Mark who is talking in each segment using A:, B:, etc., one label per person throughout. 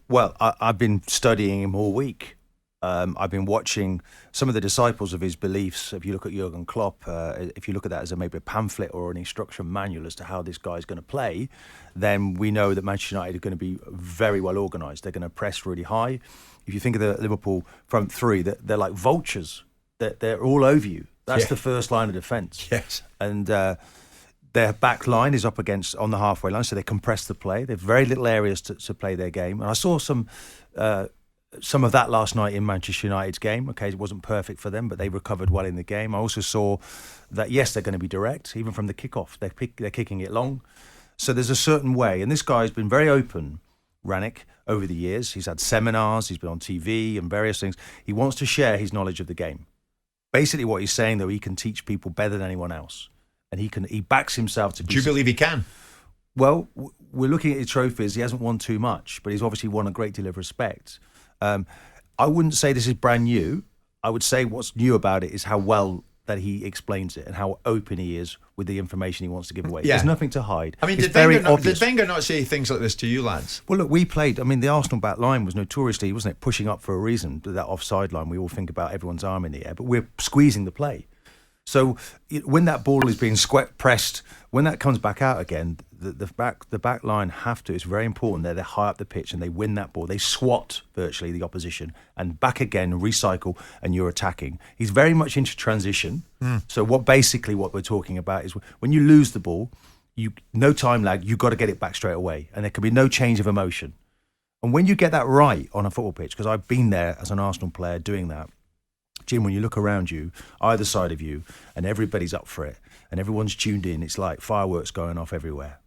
A: Well, I've been studying him all week. I've been watching some of the disciples of his beliefs. If you look at Jurgen Klopp, if you look at that as maybe a pamphlet or an instruction manual as to how this guy's going to play, then we know that Manchester United are going to be very well organised. They're going to press really high. If you think of the Liverpool front three, they're like vultures. They're all over you. That's the first line of defence.
B: Yes.
A: And their back line is up against on the halfway line, so they compress the play. They have very little areas to play their game. And I saw some of that last night in Manchester United's game. Okay, it wasn't perfect for them, but they recovered well in the game. I also saw that, yes, they're going to be direct, even from the kickoff. They're kicking it long. So there's a certain way. And this guy's been very open, Rangnick, over the years. He's had seminars, he's been on TV and various things. He wants to share his knowledge of the game. Basically what he's saying, though, he can teach people better than anyone else. And he backs himself to be...
B: Do you believe he can?
A: Well, we're looking at his trophies. He hasn't won too much, but he's obviously won a great deal of respect. I wouldn't say this is brand new. I would say what's new about it is how well that he explains it and how open he is with the information he wants to give away. There's nothing to hide.
B: I mean,
A: did
B: Wenger not say things like this to you, lads?
A: Well, look, we played. I mean, the Arsenal back line was notoriously, wasn't it, pushing up for a reason. That offside line, we all think about everyone's arm in the air, but we're squeezing the play. So when that ball is being pressed, when that comes back out again, the back line have to. It's very important. They're high up the pitch and they win that ball. They swat virtually the opposition and back again, recycle, and you're attacking. He's very much into transition. So what we're talking about is when you lose the ball, no time lag. You've got to get it back straight away, and there can be no change of emotion. And when you get that right on a football pitch, because I've been there as an Arsenal player doing that. Jim, when you look around you, either side of you, and everybody's up for it, and everyone's tuned in, it's like fireworks going off everywhere.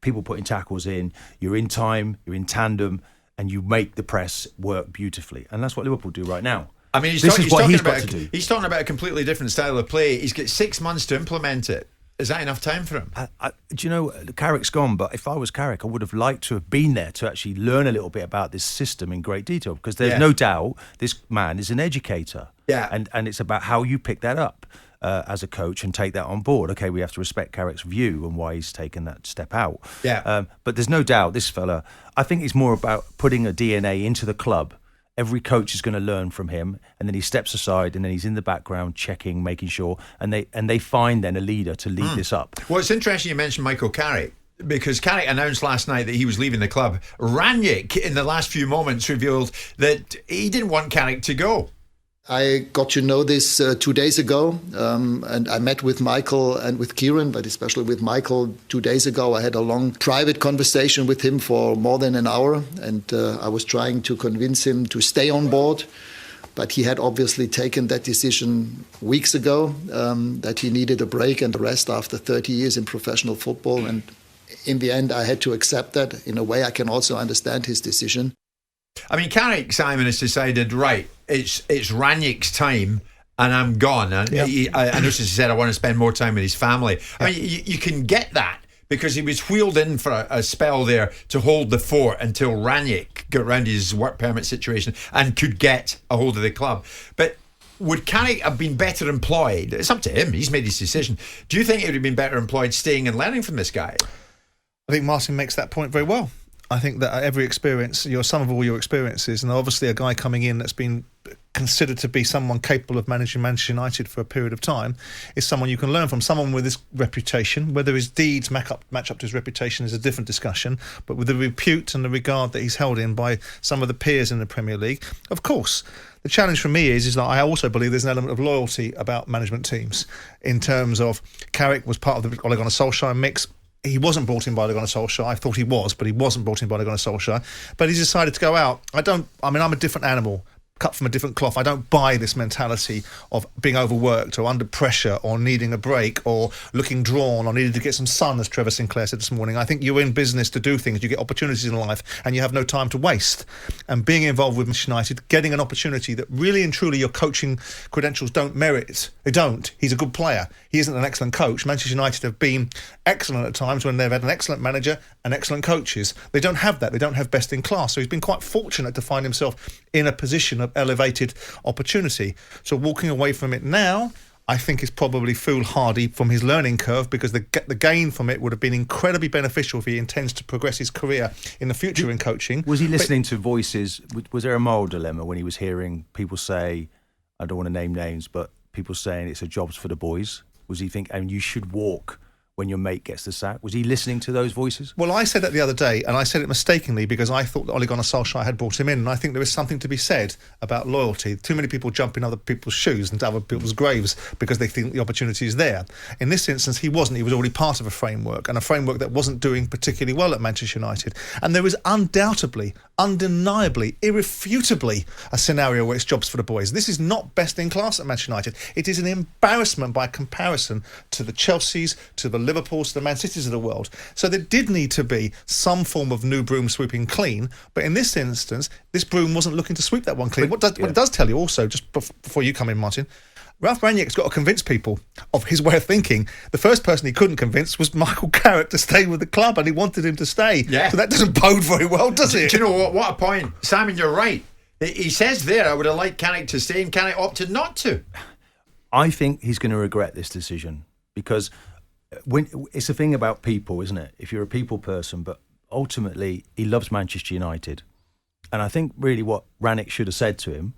A: People putting tackles in, you're in time, you're in tandem, and you make the press work beautifully. And that's what Liverpool do right now.
B: I mean, he's talking about a completely different style of play. He's got 6 months to implement it. Is that enough time for him?
A: Do you know, Carrick's gone, but if I was Carrick, I would have liked to have been there to actually learn a little bit about this system in great detail, because there's no doubt this man is an educator.
B: Yeah.
A: And it's about how you pick that up as a coach and take that on board. Okay, we have to respect Carrick's view and why he's taken that step out.
B: Yeah.
A: But there's no doubt this fella, I think it's more about putting a DNA into the club. Every coach is going to learn from him, and then he steps aside, and then he's in the background checking, making sure, and they find then a leader to lead this up.
B: Well, it's interesting you mentioned Michael Carrick, because Carrick announced last night that he was leaving the club. Rangnick, in the last few moments, revealed that he didn't want Carrick to go.
C: I got to know this 2 days ago, and I met with Michael and with Kieran, but especially with Michael 2 days ago. I had a long private conversation with him for more than an hour, and I was trying to convince him to stay on board. But he had obviously taken that decision weeks ago, that he needed a break and a rest after 30 years in professional football. And in the end, I had to accept that. In a way, I can also understand his decision.
B: I mean, Carrick, Simon, has decided, right, it's Rangnick's time and I'm gone. And I noticed he said, I want to spend more time with his family. I mean, you can get that because he was wheeled in for a spell there to hold the fort until Rangnick got around his work permit situation and could get a hold of the club. But would Carrick have been better employed? It's up to him. He's made his decision. Do you think he would have been better employed staying and learning from this guy?
D: I think Martin makes that point very well. I think that every experience, your sum of all your experiences, and obviously a guy coming in that's been considered to be someone capable of managing Manchester United for a period of time, is someone you can learn from. Someone with his reputation, whether his deeds match up to his reputation is a different discussion, but with the repute and the regard that he's held in by some of the peers in the Premier League, of course. The challenge for me is that I also believe there's an element of loyalty about management teams in terms of Carrick was part of the Ole Gunnar Solskjaer mix. He wasn't brought in by Ole Gunnar Solskjaer. I thought he was, but he wasn't brought in by Ole Gunnar Solskjaer. But he's decided to go out. I'm a different animal, cut from a different cloth. I don't buy this mentality of being overworked or under pressure or needing a break or looking drawn or needing to get some sun, as Trevor Sinclair said this morning. I think you're in business to do things. You get opportunities in life and you have no time to waste. And being involved with Manchester United, getting an opportunity that really and truly your coaching credentials don't merit. They don't. He's a good player. He isn't an excellent coach. Manchester United have been excellent at times when they've had an excellent manager and excellent coaches. They don't have that. They don't have best in class. So he's been quite fortunate to find himself in a position of elevated opportunity. So walking away from it now, I think it's probably foolhardy from his learning curve, because the gain from it would have been incredibly beneficial if he intends to progress his career in the future in coaching.
A: Was he listening to voices? Was there a moral dilemma when he was hearing people say, I don't want to name names, but people saying it's a jobs for the boys? Was he thinking, and you should walk when your mate gets the sack? Was he listening to those voices?
D: Well, I said that the other day, and I said it mistakenly because I thought that Ole Gunnar Solskjaer had brought him in, and I think there is something to be said about loyalty. Too many people jump in other people's shoes and other people's graves because they think the opportunity is there. In this instance, he wasn't. He was already part of a framework, and a framework that wasn't doing particularly well at Manchester United. And there is undoubtedly, undeniably, irrefutably a scenario where it's jobs for the boys. This is not best in class at Manchester United. It is an embarrassment by comparison to the Chelseas, to the Liverpools, to the Man Cities of the world. So there did need to be some form of new broom sweeping clean, but in this instance, this broom wasn't looking to sweep that one clean. What it does tell you also, just before you come in, Martin, Ralf Rangnick's got to convince people of his way of thinking. The first person he couldn't convince was Michael Carrick to stay with the club, and he wanted him to stay.
B: Yeah.
D: So that doesn't bode very well, does it?
B: Do you know what? What a point. Simon, you're right. He says there, I would have liked Carrick to stay, and Carrick opted not to.
A: I think he's going to regret this decision, because when it's a thing about people, isn't it? If you're a people person, but ultimately he loves Manchester United. And I think really what Rangnick should have said to him,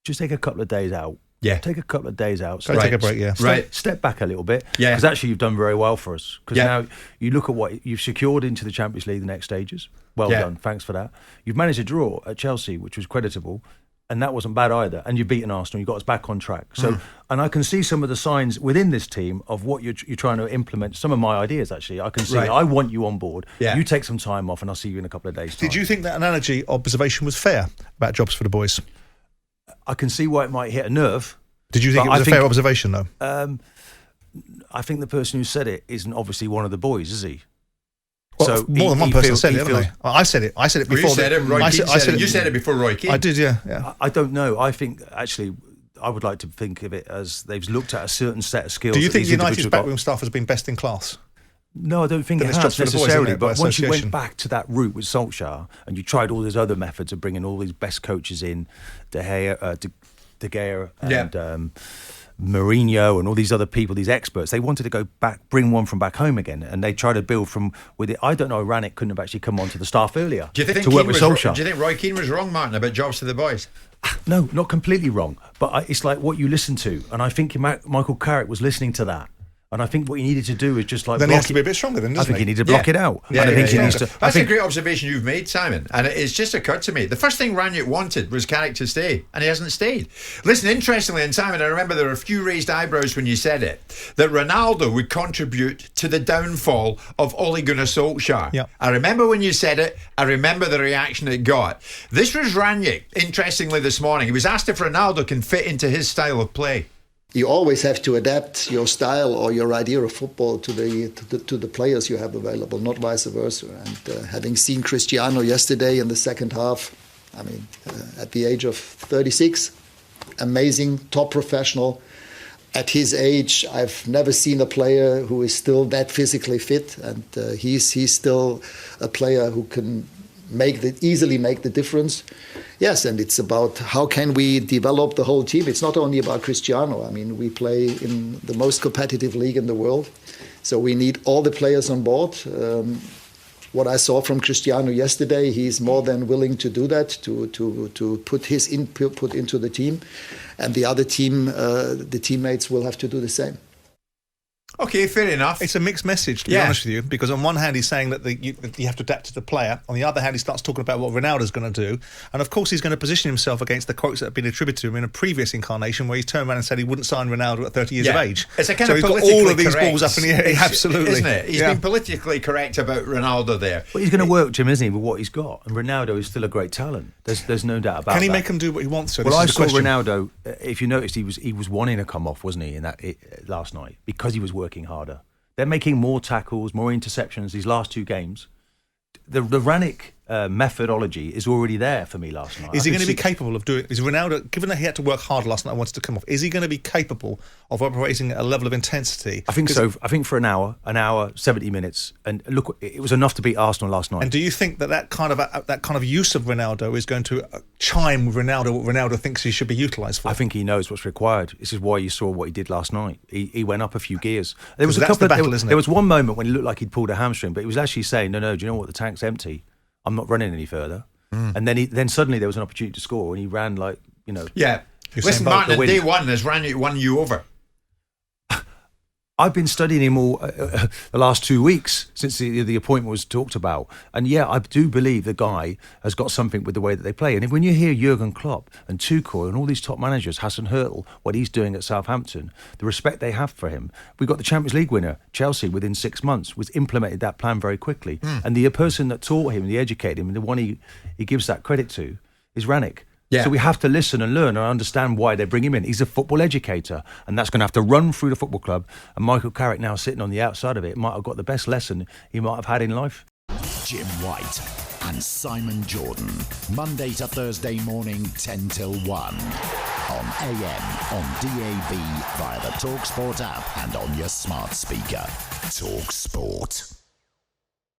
A: just take a couple of days out.
B: Yeah.
A: Take a couple of days out.
D: Take a break, yeah.
A: Step back a little bit.
B: Yeah.
A: Because actually you've done very well for us. Because now you look at what you've secured into the Champions League, the next stages. Well done. Thanks for that. You've managed a draw at Chelsea, which was creditable. And that wasn't bad either. And you've beaten Arsenal. You got us back on track. So, and I can see some of the signs within this team of what you're trying to implement. Some of my ideas, actually, I can see.
B: Right.
A: I want you on board.
B: Yeah.
A: You take some time off, and I'll see you in a couple of days' time.
D: Did you think that analogy observation was fair about jobs for the boys?
A: I can see why it might hit a nerve.
D: Did you think it was a fair observation, though?
A: I think the person who said it isn't obviously one of the boys, is he?
D: Well,
A: so
D: more than one person said it, haven't they? I said it. I said it before.
B: You said it. Roy Keane said it. You said it before Roy Keane.
D: I did, yeah.
A: I don't know. I think actually, I would like to think of it as they've looked at a certain set of skills.
D: Do you think
A: these
D: United's
A: individuals
D: backroom staff has been best in class?
A: No, I don't think
D: Then
A: it
D: it's
A: has
D: jobs for the boys,
A: necessarily.
D: isn't it, by
A: But once you
D: association?
A: went back to that route with Solskjaer and you tried all these other methods of bringing all these best coaches in, De Gea and Mourinho and all these other people, these experts, they wanted to go back, bring one from back home again, and they tried to build from with it. I don't know, Rangnick couldn't have actually come onto the staff earlier
B: Do you think
A: to work with Solskjaer.
B: Do you think Roy Keane was wrong, Martin, about jobs to the boys?
A: No, not completely wrong, but it's like what you listen to, and I think Michael Carrick was listening to that. And I think what he needed to do is just like
D: then he has to be a bit stronger, then, doesn't
A: I think he needs to block it out.
B: Yeah,
A: and I think he needs to.
B: That's a great observation you've made, Simon. And it's just occurred to me. The first thing Rangnick wanted was Carrick to stay, and he hasn't stayed. Listen, interestingly, and Simon, I remember there were a few raised eyebrows when you said it, that Ronaldo would contribute to the downfall of Ole Gunnar Solskjaer.
D: Yeah.
B: I remember when you said it. I remember the reaction it got. This was Rangnick, interestingly, this morning. He was asked if Ronaldo can fit into his style of play.
C: You always have to adapt your style or your idea of football to the players you have available, not vice versa. And having seen Cristiano yesterday in the second half, I mean, at the age of 36, amazing, top professional. At his age, I've never seen a player who is still that physically fit, and he's still a player who can easily make the difference. Yes, and it's about how can we develop the whole team. It's not only about Cristiano. I mean, we play in the most competitive league in the world, so we need all the players on board. What I saw from Cristiano yesterday, he's more than willing to do that, to put his input into the team, and the other team, the teammates will have to do the same.
B: Okay, fair enough.
D: It's a mixed message, to be honest with you, because on one hand he's saying that you have to adapt to the player. On the other hand, he starts talking about what Ronaldo's going to do. And of course, he's going to position himself against the quotes that have been attributed to him in a previous incarnation where he turned around and said he wouldn't sign Ronaldo at 30 years of age.
B: It's a kind
D: so
B: of
D: he's got
B: politically
D: all of these
B: correct.
D: balls up in the air. Absolutely.
B: Isn't it? He's been politically correct about Ronaldo there.
A: But he's going to work, Jim, isn't he, with what he's got? And Ronaldo is still a great talent. There's no doubt about that.
D: Can he make him do what he wants to?
A: Well, I saw Ronaldo, if you noticed, he was wanting to come off, wasn't he, in that last night, because he was working harder. They're making more tackles, more interceptions these last two games. The Rangnick methodology is already there for me last night.
D: Is he going to be capable of doing? Is Ronaldo, given that he had to work hard last night and wanted to come off, is he going to be capable of operating at a level of intensity?
A: I think so. I think for an hour, 70 minutes, and look, it was enough to beat Arsenal last night.
D: And do you think that kind of use of Ronaldo is going to chime with Ronaldo? What Ronaldo thinks he should be utilised for?
A: I think he knows what's required. This is why you saw what he did last night. He went up a few gears. There was
D: there
A: was one moment when he looked like he'd pulled a hamstring, but he was actually saying, "No, do you know what? The tank's empty. I'm not running any further." And then suddenly there was an opportunity to score, and he ran like,
B: Yeah. Listen, Martin, at day one, has Rangnick won you over?
A: I've been studying him all the last 2 weeks since the appointment was talked about. And yeah, I do believe the guy has got something with the way that they play. And when you hear Jurgen Klopp and Tuchel and all these top managers, Hassan Hurtel, what he's doing at Southampton, the respect they have for him. We got the Champions League winner, Chelsea, within 6 months, was implemented that plan very quickly. And the person that taught him, the educated him, and the one he gives that credit to is Rangnick.
B: Yeah.
A: So we have to listen and learn and understand why they bring him in. He's a football educator, and that's going to have to run through the football club. And Michael Carrick, now sitting on the outside of it, might have got the best lesson he might have had in life.
E: Jim White and Simon Jordan, Monday to Thursday morning, 10 till 1. On AM, on DAB, via the talkSPORT app and on your smart speaker. talkSPORT.